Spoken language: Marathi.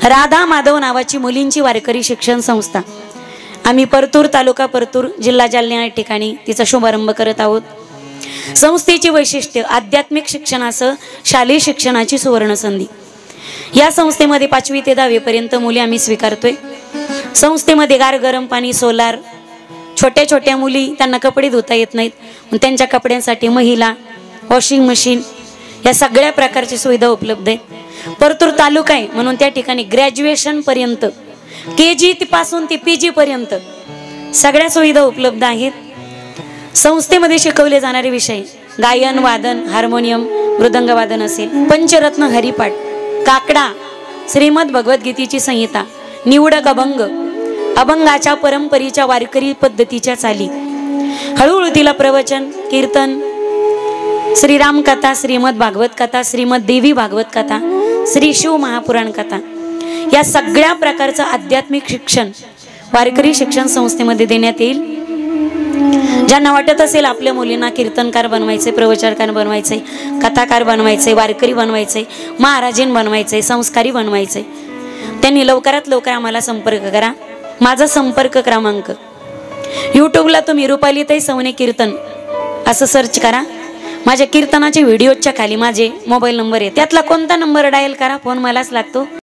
राधा माधव नावाची मुलींची वारकरी शिक्षण संस्था आम्ही परतूर तालुका परतूर जिल्हा जालना या ठिकाणी तिचा शुभारंभ करत आहोत। संस्थेची वैशिष्ट्य आध्यात्मिक शिक्षणासह शालेय शिक्षणाची सुवर्ण संधी। या संस्थेमध्ये 5वी ते 10वी पर्यंत मुली आम्ही स्वीकारतोय। संस्थेमध्ये गार गरम पाणी, सोलार, छोट्या छोट्या मुली त्यांना कपडे धुता येत नाहीत, पण त्यांच्या कपड्यांसाठी महिला वॉशिंग मशीन या सगळ्या प्रकारची सुविधा उपलब्ध आहे। परतूर तालुका आहे म्हणून त्या ठिकाणी ग्रॅज्युएशन पर्यंत केजी पासून ते पीजी पर्यंत सगळ्या सुविधा उपलब्ध आहेत। संस्थेमध्ये शिकवले जाणारे विषय गायन, वादन, हार्मोनियम, मृदंग वादन असेल, पंचरत्न हरिपाठ, काकडा, श्रीमद भगवद्गीतेची संहिता, निवडक अभंग, अभंगाच्या परंपरेच्या वारकरी पद्धतीच्या चाली, हळूहळू तिला प्रवचन, कीर्तन, श्रीराम कथा, श्रीमद भागवत कथा, श्रीमद देवी भागवत कथा, श्री शिव महापुराण कथा या सगळ्या प्रकारचं आध्यात्मिक शिक्षण वारकरी शिक्षण संस्थेमध्ये देण्यात येईल। ज्यांना वाटत असेल आपल्या मुलींना कीर्तनकार बनवायचे, प्रवचनकार बनवायचे, कथाकार बनवायचे, वारकरी बनवायचे, महाराजीन बनवायचे, संस्कारी बनवायचे, त्यांनी लवकरात लवकर आम्हाला संपर्क करा। माझा संपर्क क्रमांक यूट्यूबला तुम्ही रुपालीताई सवने कीर्तन असं सर्च करा। माझ्या कीर्तनाचे व्हिडिओच्या खाली माझे मोबाईल नंबर आहे, त्यातला कोणता नंबर डायल करा, फोन मलाच लागतो।